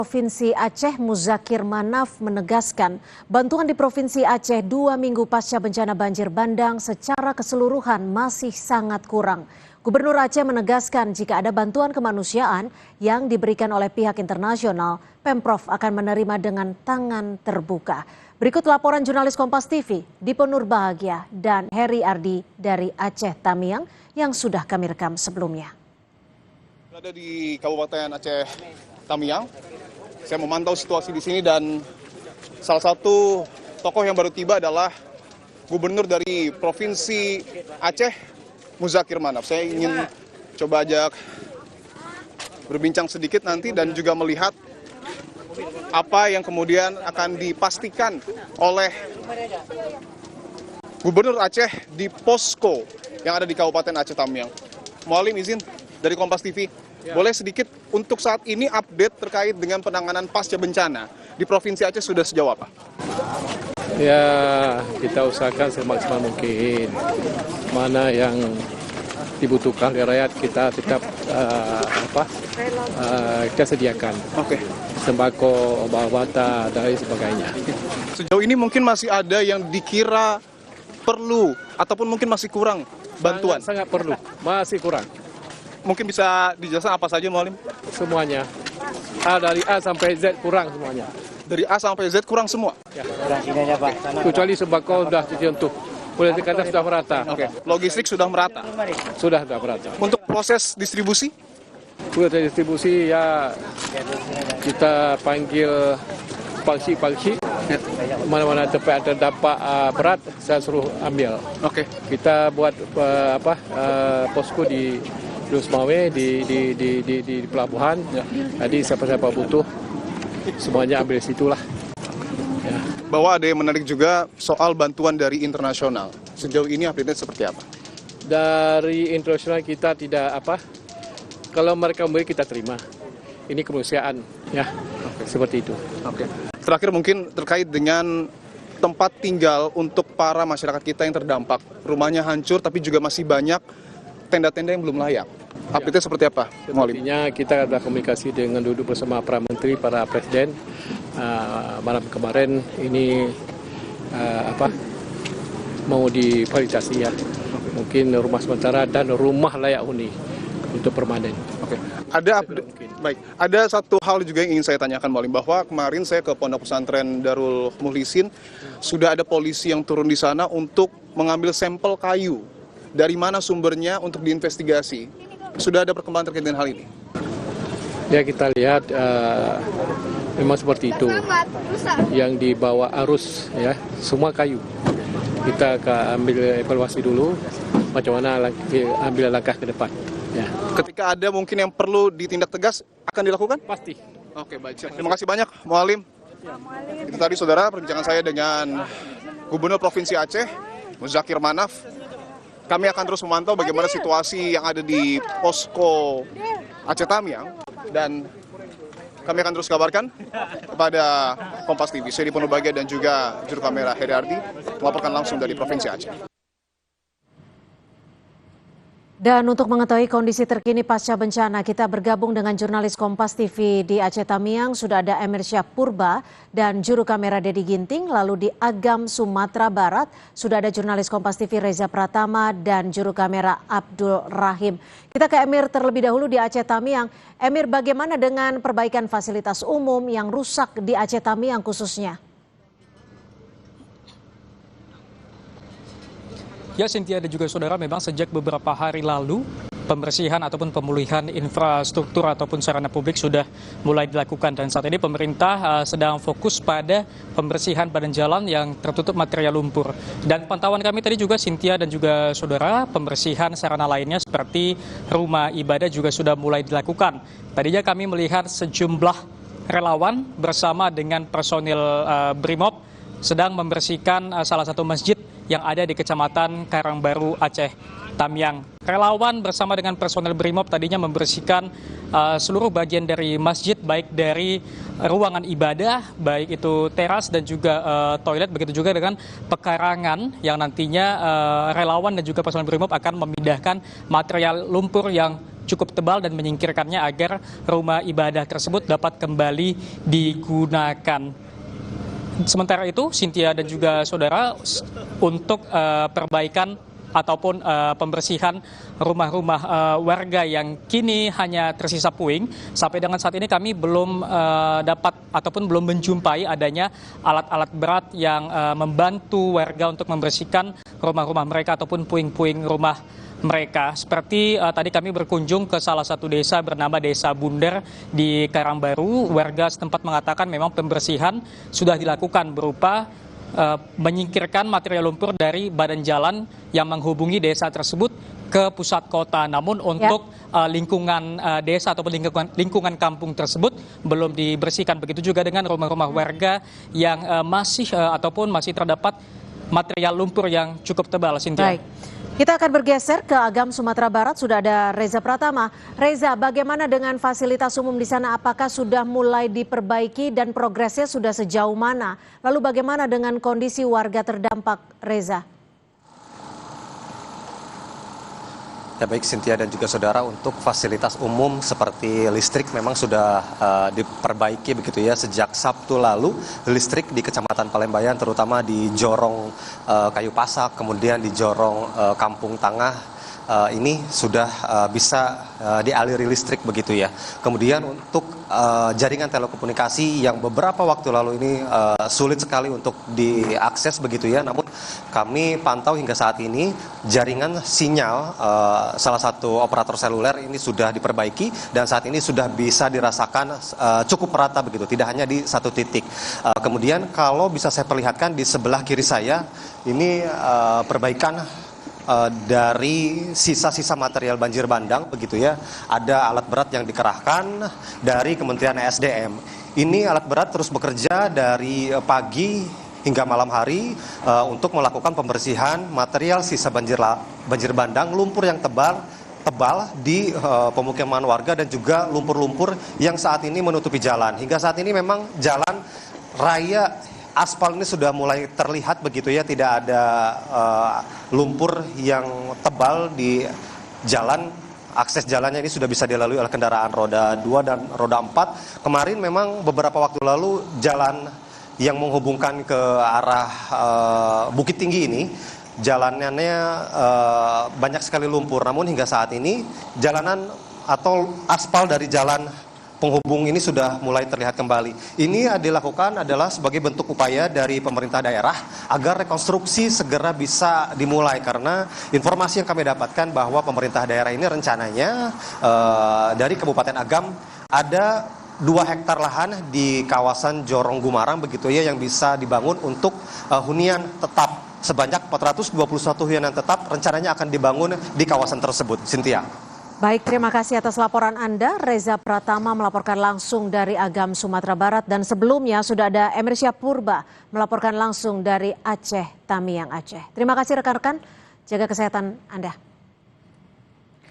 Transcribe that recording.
Provinsi Aceh Muzakir Manaf menegaskan bantuan di Provinsi Aceh 2 minggu pasca bencana banjir bandang secara keseluruhan masih sangat kurang. Gubernur Aceh menegaskan jika ada bantuan kemanusiaan yang diberikan oleh pihak internasional, Pemprov akan menerima dengan tangan terbuka. Berikut laporan jurnalis Kompas TV, Dipo Nurbahagia dan Heri Ardi dari Aceh Tamiang yang sudah kami rekam sebelumnya. Ada di Kabupaten Aceh Tamiang. Saya memantau situasi di sini dan salah satu tokoh yang baru tiba adalah Gubernur dari Provinsi Aceh, Muzakir Manaf. Saya ingin coba ajak berbincang sedikit nanti dan juga melihat apa yang kemudian akan dipastikan oleh Gubernur Aceh di posko yang ada di Kabupaten Aceh Tamiang. Mualim izin dari Kompas TV. Boleh sedikit untuk saat ini update terkait dengan penanganan pasca bencana di Provinsi Aceh sudah sejauh apa? Ya, kita usahakan semaksimal mungkin. Mana yang dibutuhkan oleh rakyat kita tetap kita sediakan. Oke. Sembako, obat-obatan, dan lain sebagainya. Sejauh ini mungkin masih ada yang dikira perlu ataupun mungkin masih kurang bantuan? Sangat perlu, masih kurang. Mungkin bisa dijelaskan apa saja, Mualim? Semuanya. Dari A sampai Z kurang semuanya. Dari A sampai Z kurang semua? Ya. Kecuali sembako sudah disentuh. Boleh dikatakan sudah merata. Oke. Logistik sudah merata? Sudah merata. Untuk proses distribusi? Proses distribusi ya kita panggil palsi. Mana-mana tempat terdapat berat, saya suruh ambil. Oke. Kita buat posko di Lusmawe di pelabuhan. Jadi siapa-siapa butuh semuanya ambil situlah. Ya. Bahwa ada yang menarik juga soal bantuan dari internasional. Sejauh ini update-nya seperti apa? Dari internasional kita tidak kalau mereka memberi kita terima. Ini kemanusiaan, ya. Oke. Seperti itu. Oke. Terakhir mungkin terkait dengan tempat tinggal untuk para masyarakat kita yang terdampak. Rumahnya hancur tapi juga masih banyak tenda-tenda yang belum layak. Update-nya seperti apa, Mualim? Sepertinya kita ada komunikasi dengan duduk bersama para menteri, para presiden. Malam kemarin ini mau difasilitasi ya. Mungkin rumah sementara dan rumah layak huni untuk permanen. Oke. Ada satu hal juga yang ingin saya tanyakan, Mualim, bahwa kemarin saya ke Pondok Pesantren Darul Muhlisin, sudah ada polisi yang turun di sana untuk mengambil sampel kayu. Dari mana sumbernya untuk diinvestigasi? Sudah ada perkembangan terkait dengan hal ini? Ya, kita lihat memang seperti itu. Yang dibawa arus ya, semua kayu. Kita akan ambil evaluasi dulu macam mana ambil langkah ke depan. Ya. Ketika ada mungkin yang perlu ditindak tegas, akan dilakukan? Pasti. Oke, baik. Terima kasih banyak, Mualim. Itu tadi, saudara, perbincangan saya dengan Gubernur Provinsi Aceh, Muzakir Manaf. Kami akan terus memantau bagaimana situasi yang ada di posko Aceh Tamiang. Dan kami akan terus kabarkan kepada Kompas TV. Saya Dipo Nurbahagia dan juga juru kamera Heri Ardi melaporkan langsung dari Provinsi Aceh. Dan untuk mengetahui kondisi terkini pasca bencana, kita bergabung dengan jurnalis Kompas TV di Aceh Tamiang. Sudah ada Emir Syahpurba dan juru kamera Dedi Ginting. Lalu di Agam, Sumatera Barat, sudah ada jurnalis Kompas TV Reza Pratama dan juru kamera Abdul Rahim. Kita ke Emir terlebih dahulu di Aceh Tamiang. Emir, bagaimana dengan perbaikan fasilitas umum yang rusak di Aceh Tamiang khususnya? Ya, Cynthia dan juga saudara, memang sejak beberapa hari lalu pembersihan ataupun pemulihan infrastruktur ataupun sarana publik sudah mulai dilakukan, dan saat ini pemerintah sedang fokus pada pembersihan badan jalan yang tertutup material lumpur. Dan pantauan kami tadi juga, Cynthia dan juga saudara, pembersihan sarana lainnya seperti rumah ibadah juga sudah mulai dilakukan. Tadinya kami melihat sejumlah relawan bersama dengan personil Brimob sedang membersihkan salah satu masjid yang ada di Kecamatan Karangbaru, Aceh Tamiang. Relawan bersama dengan personel Brimob tadinya membersihkan seluruh bagian dari masjid, baik dari ruangan ibadah, baik itu teras dan juga toilet, begitu juga dengan pekarangan yang nantinya relawan dan juga personel Brimob akan memindahkan material lumpur yang cukup tebal dan menyingkirkannya agar rumah ibadah tersebut dapat kembali digunakan. Sementara itu, Cynthia dan juga saudara, untuk perbaikan ataupun pembersihan rumah-rumah warga yang kini hanya tersisa puing. Sampai dengan saat ini kami belum dapat ataupun belum menjumpai adanya alat-alat berat yang membantu warga untuk membersihkan rumah-rumah mereka ataupun puing-puing rumah mereka. Seperti tadi kami berkunjung ke salah satu desa bernama Desa Bunder di Karangbaru. Warga setempat mengatakan memang pembersihan sudah dilakukan berupa menyingkirkan material lumpur dari badan jalan yang menghubungi desa tersebut ke pusat kota. Namun untuk lingkungan desa ataupun lingkungan kampung tersebut belum dibersihkan. Begitu juga dengan rumah-rumah warga yang masih ataupun masih terdapat material lumpur yang cukup tebal, Cynthia. Baik. Kita akan bergeser ke Agam, Sumatera Barat. Sudah ada Reza Pratama. Reza, bagaimana dengan fasilitas umum di sana? Apakah sudah mulai diperbaiki dan progresnya sudah sejauh mana? Lalu bagaimana dengan kondisi warga terdampak, Reza? Ya baik Cynthia dan juga saudara, untuk fasilitas umum seperti listrik memang sudah diperbaiki begitu ya sejak Sabtu lalu. Listrik di Kecamatan Palembayan terutama di Jorong Kayu Pasak, kemudian di Jorong Kampung Tangah ini sudah bisa dialiri listrik begitu ya. Kemudian untuk jaringan telekomunikasi yang beberapa waktu lalu ini sulit sekali untuk diakses begitu ya. Namun kami pantau hingga saat ini jaringan sinyal salah satu operator seluler ini sudah diperbaiki dan saat ini sudah bisa dirasakan cukup merata begitu, tidak hanya di satu titik. Kemudian kalau bisa saya perlihatkan di sebelah kiri saya ini perbaikan dari sisa-sisa material banjir bandang begitu ya. Ada alat berat yang dikerahkan dari Kementerian ESDM. Ini alat berat terus bekerja dari pagi hingga malam hari untuk melakukan pembersihan material sisa banjir bandang, lumpur yang tebal di pemukiman warga dan juga lumpur-lumpur yang saat ini menutupi jalan. Hingga saat ini memang jalan raya aspal ini sudah mulai terlihat begitu ya, tidak ada lumpur yang tebal di jalan. Akses jalannya ini sudah bisa dilalui oleh kendaraan roda 2 dan roda 4. Kemarin memang beberapa waktu lalu jalan yang menghubungkan ke arah Bukit Tinggi ini jalanannya banyak sekali lumpur. Namun hingga saat ini jalanan atau aspal dari jalan penghubung ini sudah mulai terlihat kembali. Ini dilakukan adalah sebagai bentuk upaya dari pemerintah daerah agar rekonstruksi segera bisa dimulai, karena informasi yang kami dapatkan bahwa pemerintah daerah ini rencananya dari Kabupaten Agam ada 2 hektar lahan di kawasan Jorong Gumarang begitu ya yang bisa dibangun untuk hunian tetap. Sebanyak 421 hunian tetap rencananya akan dibangun di kawasan tersebut. Cynthia. Baik, terima kasih atas laporan Anda. Reza Pratama melaporkan langsung dari Agam, Sumatera Barat. Dan sebelumnya sudah ada Emir Syahpurba melaporkan langsung dari Aceh, Tamiang, Aceh. Terima kasih rekan-rekan, jaga kesehatan Anda.